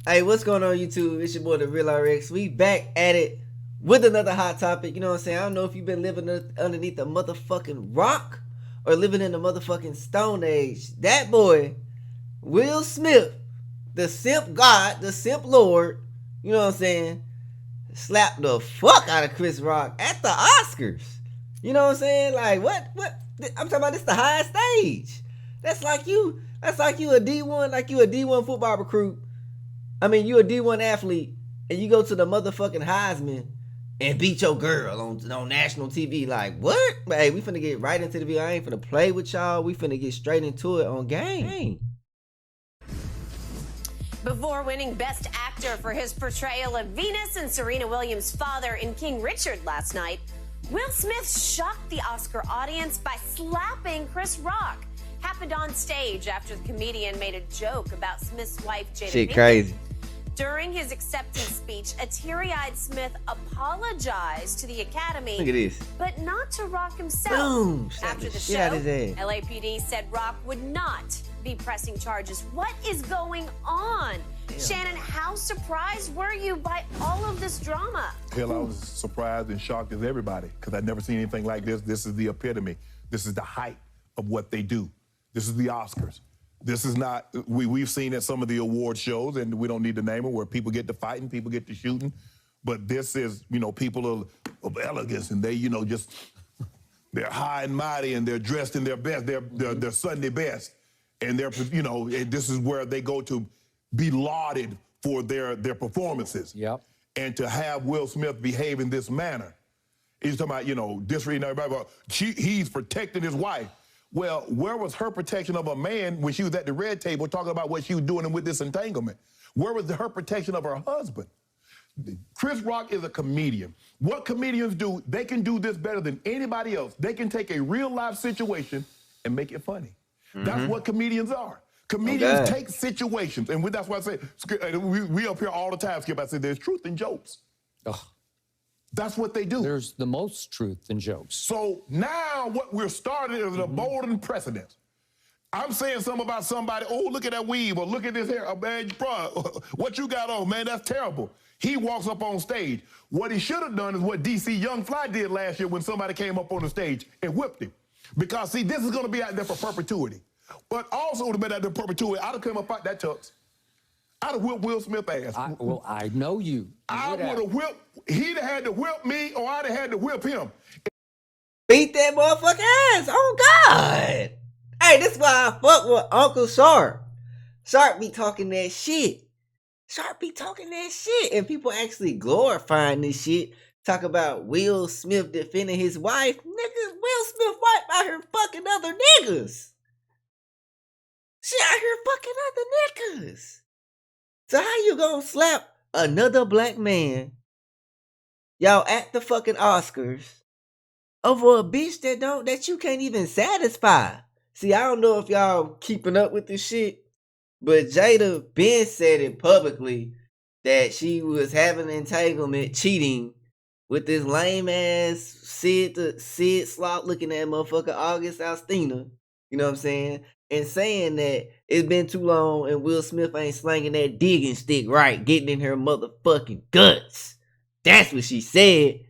Hey, what's going on YouTube? It's your boy the Real RX. We back at it with another hot topic. You know what I'm saying? I don't know if you've been living underneath a motherfucking rock or living in the motherfucking Stone Age. That boy, Will Smith, the simp god, the simp lord, you know what I'm saying, slapped the fuck out of Chris Rock at the Oscars. You know what I'm saying? Like, what? I'm talking about this the highest stage. That's like you a D1, like you a D1 football recruit. I mean, you a D1 athlete, and you go to the motherfucking Heisman and beat your girl on national TV. Like, what? Hey, we finna get right into the video. I ain't finna play with y'all. We finna get straight into it on game. Before winning Best Actor for his portrayal of Venus and Serena Williams' father in King Richard last night, Will Smith shocked the Oscar audience by slapping Chris Rock. Happened on stage after the comedian made a joke about Smith's wife, Jada Shit Pinkett. crazy. During his acceptance speech, a teary-eyed Smith apologized to the Academy, Look at this. but not to Rock himself. Boom. After the Shit out show, his ass. LAPD said Rock would not be pressing charges. What is going on? Damn. Shannon, how surprised were you by all of this drama? Hell, I was surprised and shocked as everybody because I'd never seen anything like this. This is the epitome. This is the height of what they do. This is the Oscars. This is not, we've seen at some of the award shows, and we don't need to name them, where people get to fighting, people get to shooting. But this is, people of elegance, and they, just, they're high and mighty, and they're dressed in their best, their Sunday best. And they're, this is where they go to be lauded for their performances. Yep. And to have Will Smith behave in this manner, he's talking about, disreading everybody, but he's protecting his wife. Well, where was her protection of a man when she was at the red table talking about what she was doing with this entanglement? Where was her protection of her husband? Chris Rock is a comedian. What comedians do, they can do this better than anybody else. They can take a real life situation and make it funny. Mm-hmm. That's what comedians are. Comedians take situations, and that's why I say, we up here all the time, Skip, I say there's truth in jokes. Ugh. That's what they do. There's the most truth in jokes. So now what we're starting is a bold precedent. I'm saying something about somebody, oh, look at that weave, or look at this hair. Oh, man, bro, what you got on, man, that's terrible. He walks up on stage. What he should have done is what DC Young Fly did last year when somebody came up on the stage and whipped him. Because, see, this is going to be out there for perpetuity. But also would have been out there for perpetuity. I'd have come up out that tux. I'd have whipped Will Smith's ass. I know you. I would have whipped, he'd have had to whip me, or I'd have had to whip him. Beat that motherfucking ass. Oh, God. Hey, this is why I fuck with Uncle Sharp. Sharp be talking that shit. And people actually glorifying this shit. Talk about Will Smith defending his wife. Nigga, Will Smith's wife out here fucking other niggas. She out here fucking other niggas. So how you gonna slap another black man, y'all, at the fucking Oscars over a bitch that you can't even satisfy? See, I don't know if y'all keeping up with this shit, but Jada Ben said it publicly that she was having an entanglement, cheating with this lame ass Sid Slot looking at motherfucker August Alstina. You know what I'm saying? And saying that it's been too long and Will Smith ain't slanging that digging stick right, getting in her motherfucking guts. That's what she said.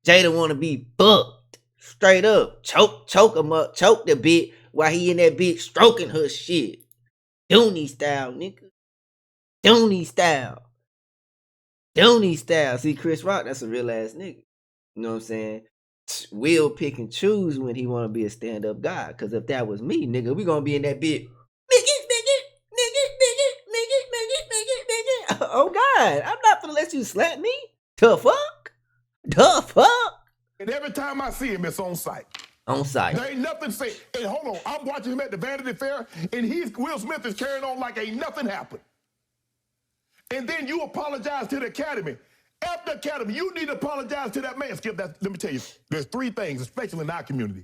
Jada wanna be fucked. Straight up. Choke him up. Choke the bitch while he in that bitch stroking her shit. Dooney style, nigga. Dooney style. See, Chris Rock, that's a real ass nigga. You know what I'm saying? Will pick and choose when he want to be a stand-up guy. Because if that was me, nigga, we going to be in that bit. Nigga. Oh, God. I'm not going to let you slap me. The fuck? And every time I see him, it's on sight. There ain't nothing say. And hold on, I'm watching him at the Vanity Fair, and Will Smith is carrying on like ain't nothing happened. And then you apologize to the Academy. After the Academy, you need to apologize to that man. Skip, let me tell you, there's three things, especially in our community.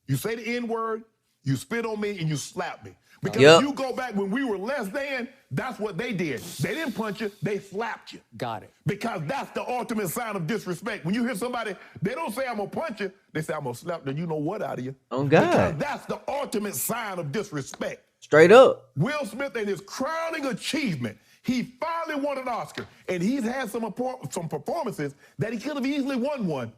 You say the N-word, you spit on me, and you slap me. Because if you go back when we were less than, that's what they did. They didn't punch you, they slapped you. Got it. Because that's the ultimate sign of disrespect. When you hear somebody, they don't say I'm gonna punch you, they say I'm gonna slap the you know what out of you. Oh, God. Because that's the ultimate sign of disrespect. Straight up. Will Smith and his crowning achievement, He finally won an Oscar, and he's had some performances that he could have easily won one.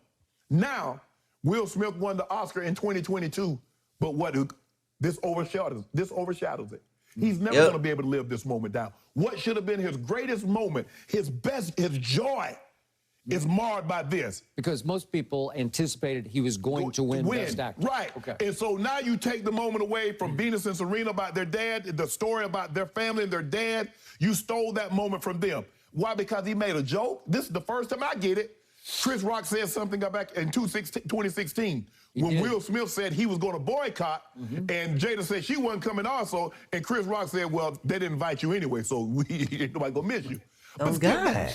Now, Will Smith won the Oscar in 2022, but this overshadows it. He's never going to be able to live this moment down. What should have been his greatest moment, his joy, is marred by this. Because most people anticipated he was going to win Best Actor. Right. Okay. And so now you take the moment away from Venus and Serena about their dad, the story about their family and their dad. You stole that moment from them. Why? Because he made a joke. This is the first time I get it. Chris Rock said something back in 2016 when Will Smith said he was going to boycott, and Jada said she wasn't coming also, and Chris Rock said, well, they didn't invite you anyway, so ain't nobody going to miss you. Oh, God.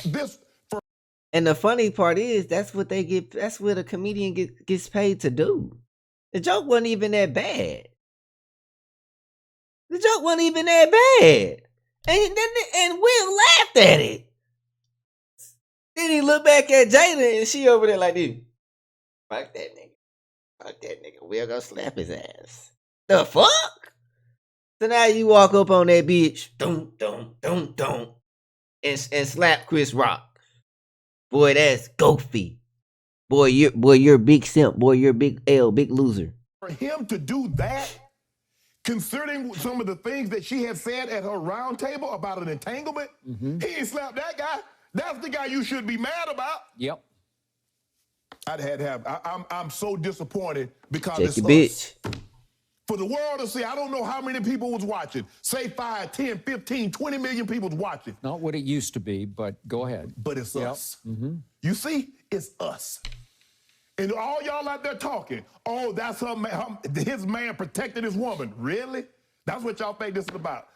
And the funny part is, that's what a comedian gets paid to do. The joke wasn't even that bad. And Will laughed at it. Then he looked back at Jada and she over there like this. Fuck that nigga. Will go slap his ass. The fuck? So now you walk up on that bitch, and slap Chris Rock. Boy, that's goofy. Boy, you're a big simp. Boy, you're a big L, big loser. For him to do that, considering some of the things that she had said at her round table about an entanglement, he ain't slapped that guy. That's the guy you should be mad about. Yep. I'm so disappointed because Check it's your us. bitch. For the world to see, I don't know how many people was watching. Say 5, 10, 15, 20 million people was watching. Not what it used to be, but go ahead. But it's us. You see, it's us. And all y'all out there talking, oh, that's his man protected his woman. Really? That's what y'all think this is about.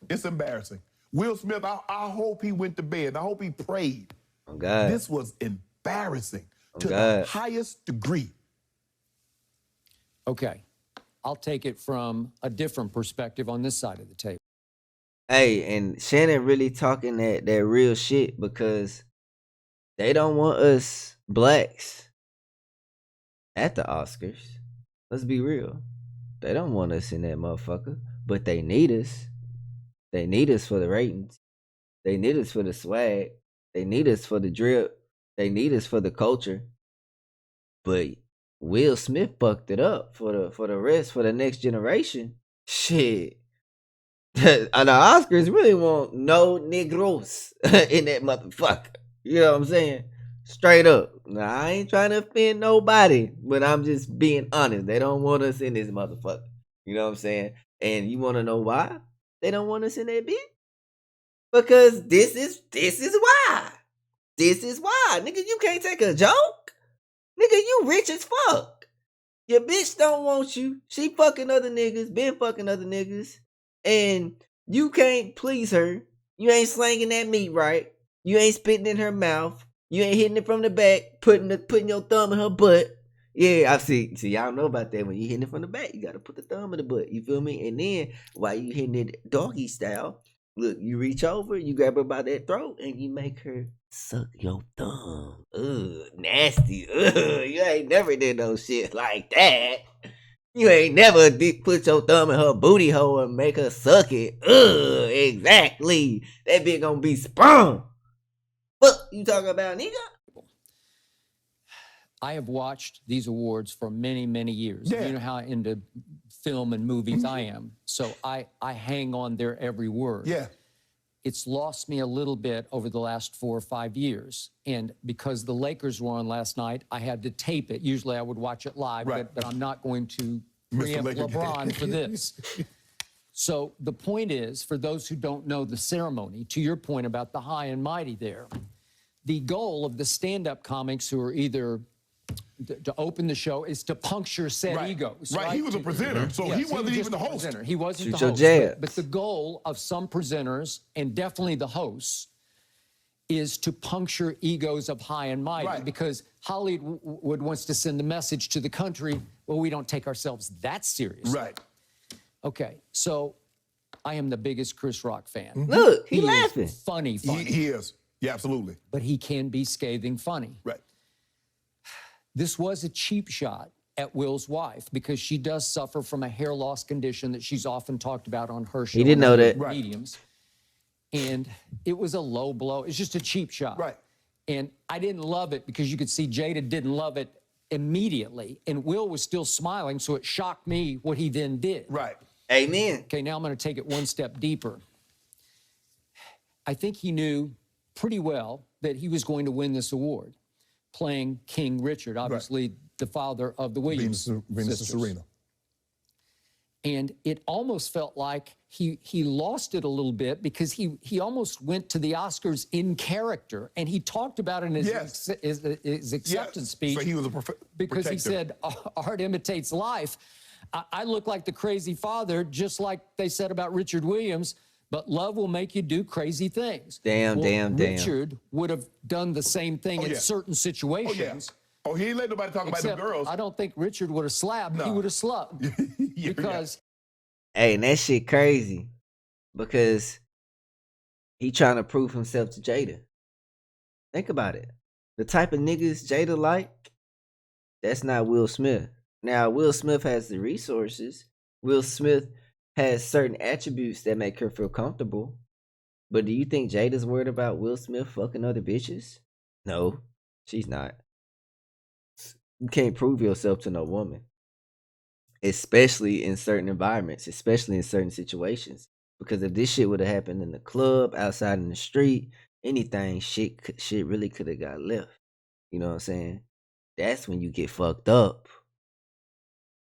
It's embarrassing. Will Smith, I hope he went to bed. I hope he prayed. Oh, God. This was embarrassing to God. the highest degree. Okay. I'll take it from a different perspective on this side of the table. Hey, and Shannon really talking that real shit because they don't want us blacks at the Oscars. Let's be real. They don't want us in that motherfucker, but they need us. They need us for the ratings. They need us for the swag. They need us for the drip. They need us for the culture. But Will Smith fucked it up for the next generation. Shit. The Oscars really want no Negros in that motherfucker. You know what I'm saying? Straight up. Now, I ain't trying to offend nobody, but I'm just being honest. They don't want us in this motherfucker. You know what I'm saying? And you want to know why they don't want us in that bitch? Because this is why. This is why. Nigga, you can't take a joke. Nigga, you rich as fuck. Your bitch don't want you. She fucking other niggas, been fucking other niggas. And you can't please her. You ain't slanging that meat right. You ain't spitting in her mouth. You ain't hitting it from the back, putting your thumb in her butt. Yeah, I see. Y'all know about that. When you hitting it from the back, you gotta put the thumb in the butt. You feel me? And then while you hitting it doggy style, look, you reach over, you grab her by that throat, and you make her suck your thumb. Ugh, nasty. Ugh, you ain't never did no shit like that. You ain't never put your thumb in her booty hole and make her suck it. Ugh, exactly. That bitch gonna be sprung. What you talking about, nigga? I have watched these awards for many, many years. Yeah. You know how into film and movies I am. So I hang on their every word. Yeah. It's lost me a little bit over the last 4 or 5 years. And because the Lakers were on last night, I had to tape it. Usually I would watch it live, Right. but I'm not going to Mr. preempt Laker. LeBron for this. So the point is, for those who don't know the ceremony, to your point about the high and mighty there, the goal of the stand-up comics who are either to open the show is to puncture said egos. Right, he was a presenter, so he wasn't even the host. Presenter. He wasn't Shoot the your host. jabs. But the goal of some presenters, and definitely the hosts, is to puncture egos of high and mighty. Right. Because Hollywood wants to send the message to the country, well, we don't take ourselves that seriously. Right. Okay, so I am the biggest Chris Rock fan. Look, he is laughing. funny. He is. Yeah, absolutely. But he can be scathing funny. Right. This was a cheap shot at Will's wife because she does suffer from a hair loss condition that she's often talked about on her show. He didn't know that. Mediums. And it was a low blow. It's just a cheap shot. Right. And I didn't love it because you could see Jada didn't love it immediately. And Will was still smiling, so it shocked me what he then did. Right. Amen. Okay, now I'm going to take it one step deeper. I think he knew pretty well that he was going to win this award, playing King Richard, obviously the father of the Williams Venus sisters. and Serena. And it almost felt like he lost it a little bit because he almost went to the Oscars in character, and he talked about it in his acceptance speech. So he was a because protector. he said art imitates life. I look like the crazy father, just like they said about Richard Williams, but love will make you do crazy things. Damn. Richard would have done the same thing in certain situations. Oh, he ain't let nobody talk about them girls. I don't think Richard would have slapped. No. He would have slugged. Because Hey, and that shit crazy because he trying to prove himself to Jada. Think about it. The type of niggas Jada like, that's not Will Smith. Now, Will Smith has the resources. Will Smith has certain attributes that make her feel comfortable. But do you think Jada's worried about Will Smith fucking other bitches? No, she's not. You can't prove yourself to no woman. Especially in certain environments, especially in certain situations. Because if this shit would have happened in the club, outside in the street, anything, shit really could have got left. You know what I'm saying? That's when you get fucked up.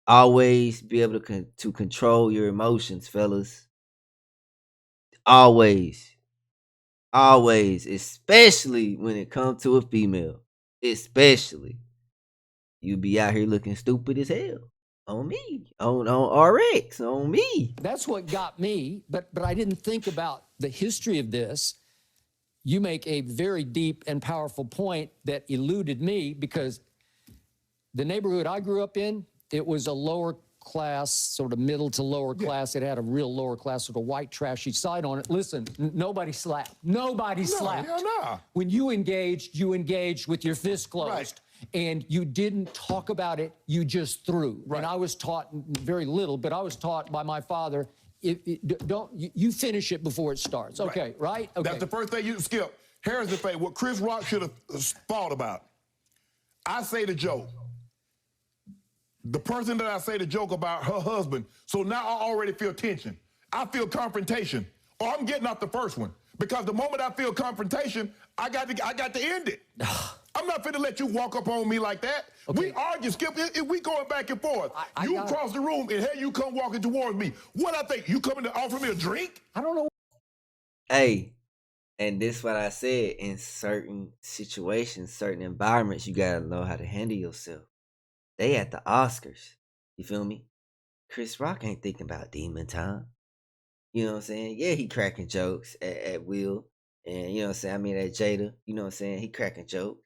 Always be able to control your emotions, fellas. Always. Always. Especially when it comes to a female. Especially. You be out here looking stupid as hell. On me. On RX. On me. that's what got me, but I didn't think about the history of this. You make a very deep and powerful point that eluded me because the neighborhood I grew up in, it was a lower class, sort of middle to lower class. It had a real lower class, sort of white trashy side on it. Listen, nobody slapped. Nobody slapped. Nah. When you engaged with your fist closed. Right. And you didn't talk about it, you just threw. Right. And I was taught very little, but I was taught by my father, you finish it before it starts. Okay, right? Okay. That's the first thing you skip. Here's the thing, what Chris Rock should have thought about. I say the joke. The person that I say the joke about, her husband, so now I already feel tension. I feel confrontation. Or I'm getting out the first one. Because the moment I feel confrontation, I got to end it. I'm not finna let you walk up on me like that. Okay. We argue, Skip. We going back and forth. You cross the room, and here you come walking towards me. What I think? You coming to offer me a drink? I don't know. Hey, and this what I said, in certain situations, certain environments, you gotta know how to handle yourself. They at the Oscars. You feel me? Chris Rock ain't thinking about demon time. You know what I'm saying? Yeah, he cracking jokes at Will. And you know what I'm saying? I mean, at Jada. You know what I'm saying? He cracking jokes.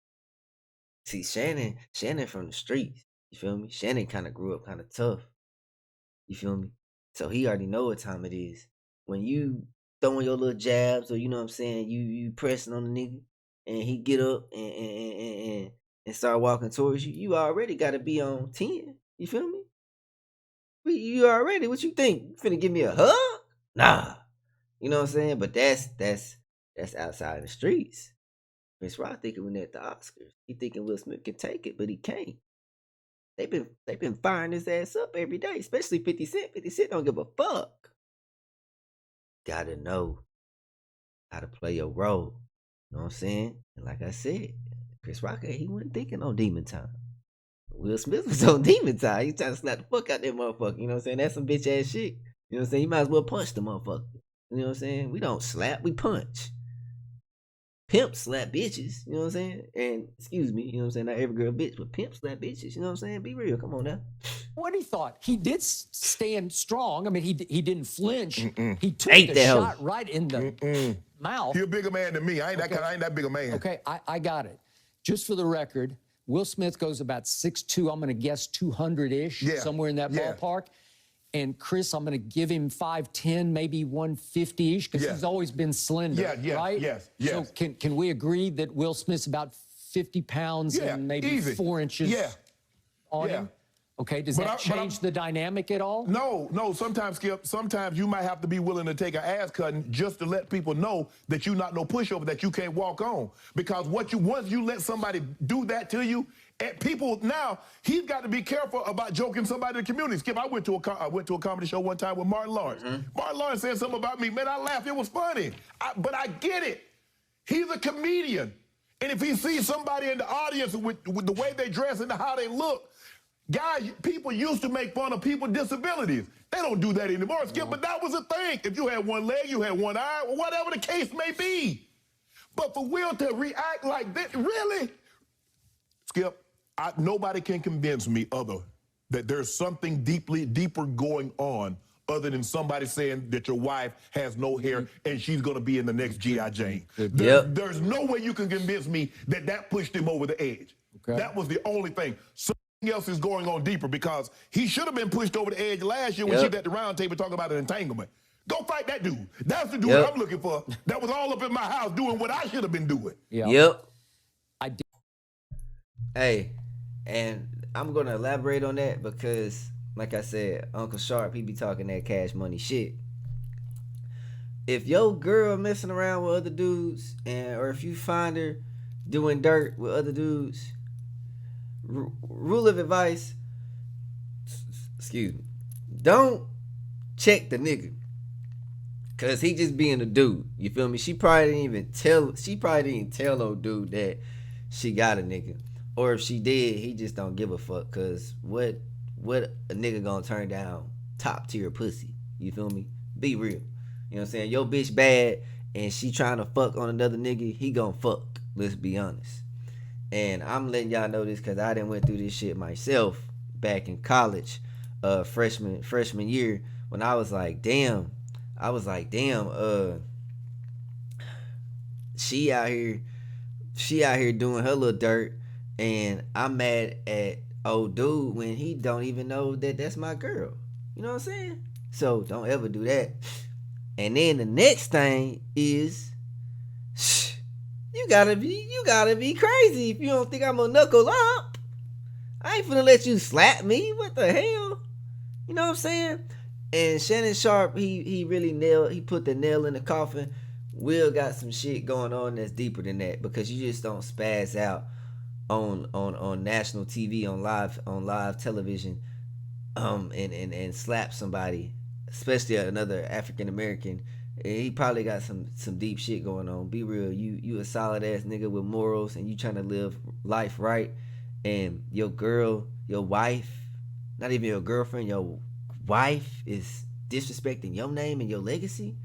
See, Shannon from the streets. You feel me? Shannon kind of grew up kind of tough. You feel me? So he already know what time it is. When you throwing your little jabs, or you know what I'm saying, you pressing on the nigga, and he get up and start walking towards you, you already got to be on 10. You feel me? You already, what you think? You finna give me a hug? Nah. You know what I'm saying? But that's outside in the streets. Chris Rock thinking when they're at the Oscars, he thinking Will Smith can take it, but he can't. They've been firing his ass up every day, especially 50 Cent. 50 Cent don't give a fuck. Gotta know how to play your role. You know what I'm saying? And like I said, Chris Rock, he wasn't thinking on demon time. Will Smith was on demon time. He trying to slap the fuck out that motherfucker. You know what I'm saying? That's some bitch ass shit. You know what I'm saying? You might as well punch the motherfucker. You know what I'm saying? We don't slap, we punch. Pimps slap bitches, you know what I'm saying? And excuse me, you know what I'm saying? Not every girl bitch, but pimps slap bitches, you know what I'm saying? Be real, come on now. What he thought? He did stand strong. I mean, he didn't flinch. He took Ate the that hoe. shot right in the mouth. You're a bigger man than me. I ain't that big a man. Okay, I got it. Just for the record, Will Smith goes about 6'2", I'm going to guess 200-ish, somewhere in that ballpark. And Chris, I'm going to give him 5'10", maybe 150-ish, because he's always been slender, right? Yes. So can we agree that Will Smith's about 50 pounds and maybe easy. 4 inches on him? Okay, does But that I- but I'm- change the dynamic at all? No, sometimes, Skip, sometimes you might have to be willing to take an ass cutting just to let people know that you're not no pushover, that you can't walk on. Because once you let somebody do that to you, and people now, he's got to be careful about joking somebody in the community. Skip, I went to a comedy show one time with Martin Lawrence. Martin Lawrence said something about me. Man, I laughed. It was funny. But I get it. He's a comedian. And if he sees somebody in the audience with the way they dress and how they look, guys, people used to make fun of people's disabilities. They don't do that anymore, Skip, but that was a thing. If you had one leg, you had one eye, or whatever the case may be. But for Will to react like that, really? Skip, nobody can convince me that there's something deeper going on other than somebody saying that your wife has no hair and she's going to be in the next G.I. Jane. There's no way you can convince me that pushed him over the edge. Okay. That was the only thing. Something else is going on deeper because he should have been pushed over the edge last year when she was at the round table talking about an entanglement. Go fight that dude. That's the dude I'm looking for. That was all up in my house doing what I should have been doing. I did. Hey, and I'm going to elaborate on that because, like I said, Uncle Sharp, he be talking that cash money shit. If your girl messing around with other dudes, or if you find her doing dirt with other dudes, rule of advice, excuse me, don't check the nigga. Cause he just being a dude. You feel me? She probably didn't even tell old dude that she got a nigga. Or if she did, he just don't give a fuck. Cause what a nigga gonna turn down top tier pussy? You feel me? Be real. You know what I'm saying? Your bitch bad and she trying to fuck on another nigga, he gonna fuck. Let's be honest. And I'm letting y'all know this cause I done went through this shit myself back in college, freshman year, when I was like, damn, she out here doing her little dirt, and I'm mad at old dude when he don't even know that that's my girl. You know what I'm saying? So don't ever do that. And then the next thing is, you gotta be crazy if you don't think I'm gonna knuckle up. I ain't finna let you slap me. What the hell? You know what I'm saying? And Shannon Sharp, he put the nail in the coffin. Will got some shit going on that's deeper than that, because you just don't spaz out on national TV, on live television, and slap somebody, especially another African American. He probably got some deep shit going on. Be real, you a solid ass nigga with morals, and you trying to live life right, and your wife, not even your girlfriend, your wife is disrespecting your name and your legacy.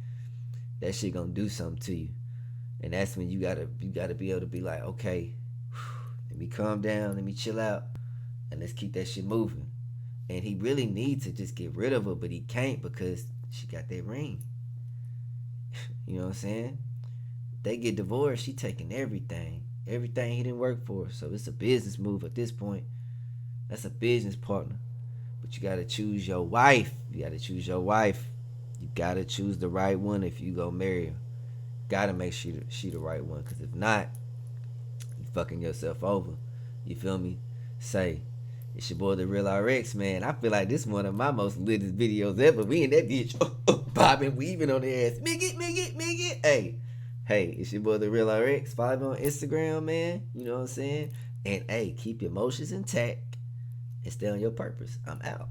That shit gonna do something to you, and that's when you gotta be able to be like, okay, let me calm down, let me chill out, and let's keep that shit moving. And he really needs to just get rid of her, but he can't because she got that ring. You know what I'm saying? They get divorced, she taking everything he didn't work for. So it's a business move at this point. That's a business partner. But you gotta choose your wife. You gotta choose the right one if you go marry her. Gotta make sure she the right one, because if not, you fucking yourself over. You feel me? Say, it's your boy The Real RX, man. I feel like this is one of my most litest videos ever. We in that bitch bobbing, weaving on the ass. Miggy. Hey, it's your boy The Real RX. Follow me on Instagram, man. You know what I'm saying? And hey, keep your emotions intact and stay on your purpose. I'm out.